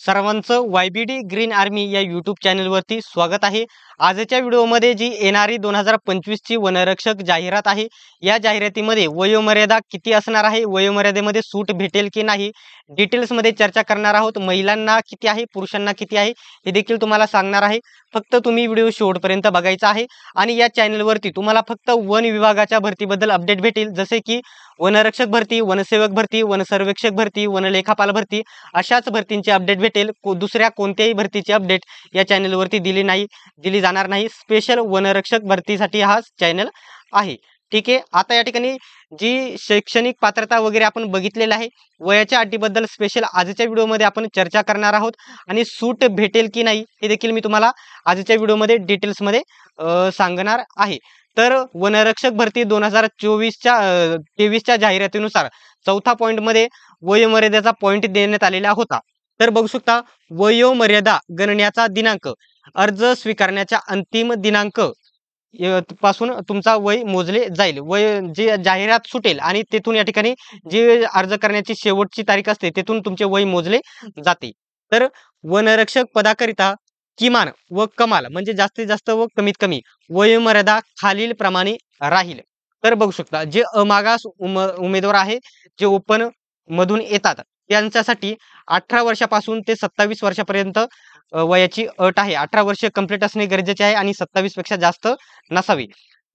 सर्वांचं YBD green army या YouTube चॅनलवरती स्वागत आहे. आजच्या व्हिडिओमध्ये जी येणारी 2025 ची वनरक्षक जाहिरात आहे, या जाहिरातीमध्ये वयोमर्यादा किती असणार आहे, वयोमर्यादेमध्ये सूट भेटेल की नाही, डिटेल्समध्ये चर्चा करणार आहोत. महिलांना किती आहे, पुरुषांना किती आहे, हे देखील तुम्हाला सांगणार आहे. फक्त तुम्ही व्हिडिओ शेवटपर्यंत बघायचा आहे. आणि या चॅनलवरती तुम्हाला फक्त वन विभागाच्या भरतीबद्दल अपडेट भेटेल, जसे की वनरक्षक भरती, वनसेवक भरती, वनसर्वेक्षक भरती, वनलेखापाल भरती, अशाच भरतींचे अपडेट भेटेल. दुसऱ्या कोणत्याही भरतीची अपडेट या चॅनलवरती दिली जाणार नाही. स्पेशल वनरक्षक भरतीसाठी हा चॅनल आहे. ठीक आहे. आता या ठिकाणी जी शैक्षणिक पात्रता वगैरे आपण बघितलेलं आहे, वयाच्या अटीबद्दल स्पेशल आजच्या व्हिडिओमध्ये आपण चर्चा करणार आहोत. आणि सूट भेटेल की नाही हे देखील मी तुम्हाला आजच्या व्हिडिओमध्ये डिटेल्समध्ये सांगणार आहे. तर वनरक्षक भरती 2023च्या जाहिरातीनुसार चौथा पॉईंटमध्ये वयोमर्यादेचा पॉईंट देण्यात आलेला होता. तर बघू शकता, वयोमर्यादा गणण्याचा दिनांक, अर्ज स्वीकारण्याच्या अंतिम दिनांक पासून तुमचा वय मोजले जाईल. वय जे जाहिरात सुटेल आणि तेथून या ठिकाणी जे अर्ज करण्याची शेवटची तारीख असते तेथून तुमचे वय मोजले जाते. तर वनरक्षक पदाकरिता किमान व कमाल म्हणजे जास्तीत जास्त व कमीत कमी वयोमर्यादा खालील प्रमाणे राहील. तर बघू शकता, जे अमागास उमेदवार आहे, जे ओपन मधून येतात, त्यांच्यासाठी 18 वर्षापासून ते 27 वर्षापर्यंत वयाची अट आहे. 18 वर्ष कंप्लीट असणे गरजेचे आहे आणि 27 पेक्षा जास्त नसावी.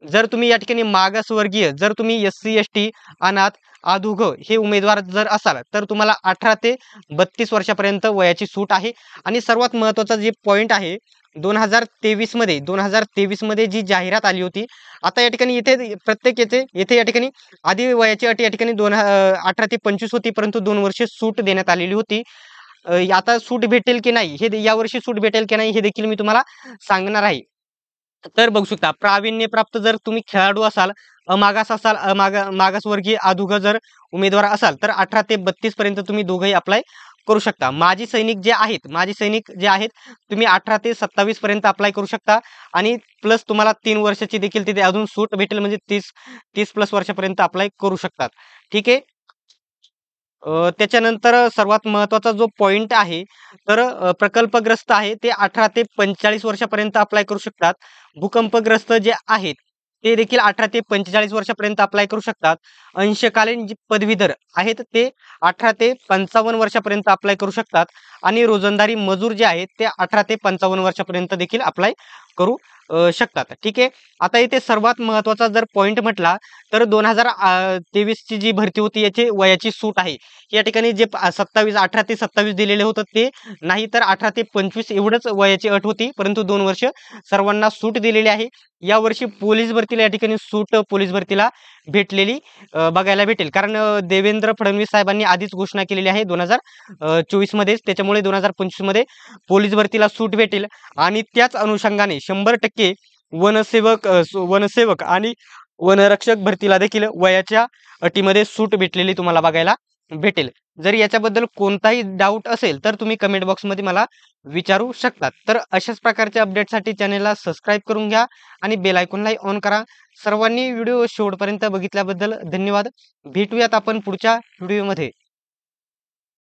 जर तुम्ही या ठिकाणी मागासवर्गीय, जर तुम्ही SC ST, अनाथ, अधुग हे उमेदवार जर असाल, तर तुम्हाला 18 ते 32 वर्षापर्यंत वयाची सूट आहे. आणि सर्वात महत्त्वाचा जे पॉईंट आहे, 2023 मध्ये जी जाहिरात आली होती, आता या ठिकाणी इथे प्रत्येक येथे या ठिकाणी आधी वयाची अट या ठिकाणी 18 ते 25 होती, परंतु 2 वर्ष सूट देण्यात आलेली होती. आता सूट भेटेल की नाही, हे यावर्षी सूट भेटेल की नाही हे देखील मी तुम्हाला सांगणार आहे. तर बघू शकता, प्रावीण्यप्राप्त जर तुम्ही खेळाडू असाल, मागास असाल, मागासवर्गीय अधुग जर उमेदवार असाल, तर 18 ते 32 पर्यंत तुम्ही दोघंही अप्लाय करू शकता. माजी सैनिक जे आहेत, तुम्ही 18 ते 27 पर्यंत अप्लाय करू शकता. आणि प्लस तुम्हाला 3 वर्षाची देखील तिथे अजून सूट भेटेल, म्हणजे 30 प्लस वर्षापर्यंत अप्लाय करू शकतात. ठीक आहे. त्याच्यानंतर सर्वात महत्त्वाचा जो पॉइंट आहे, तर प्रकल्पग्रस्त आहे ते 18 ते 45 वर्षापर्यंत अप्लाय करू शकतात. भूकंपग्रस्त जे आहेत, ते देखील 18 ते 45 वर्षापर्यंत अप्लाय करू शकतात. अंशकालीन जे पदवीधर आहेत, ते 18 ते 55 वर्षापर्यंत अप्लाय करू शकतात. आणि रोजंदारी मजूर जे आहेत, ते 18 ते 55 वर्षापर्यंत देखील अप्लाय करू शकतात. ठीक आहे. आता इथे सर्वात महत्त्वाचा जर पॉइंट म्हटला, तर 2023 ची जी भरती होती, याची वयाची सूट आहे. या ठिकाणी जे 18 ते 27 दिलेले होतं ते नाही, तर 18 ते 25 एवढंच वयाची अट होती, परंतु 2 वर्ष सर्वांना सूट दिलेली आहे. यावर्षी पोलीस भरतीला या ठिकाणी सूट पोलीस भरतीला भेटलेली बघायला भेटेल, कारण देवेंद्र फडणवीस साहेबांनी आधीच घोषणा केलेली आहे 2024 मध्येच. त्याच्यामुळे 2025 मध्ये पोलीस भरतीला सूट भेटेल. आणि त्याच अनुषंगाने 100% वनसेवक आणि वनरक्षक भरतीला देखील वयाच्या अटीमध्ये सूट भेटलेली तुम्हाला बघायला भेटेल. जर याच्याबद्दल कोणताही डाऊट असेल, तर तुम्ही कमेंट बॉक्समध्ये मला विचारू शकतात. तर अशाच प्रकारच्या अपडेटसाठी चॅनलला सबस्क्राईब करून घ्या आणि बेल आयकॉनलाही ऑन करा. सर्वांनी व्हिडिओ शेवटपर्यंत बघितल्याबद्दल धन्यवाद. भेटूयात आपण पुढच्या व्हिडिओमध्ये.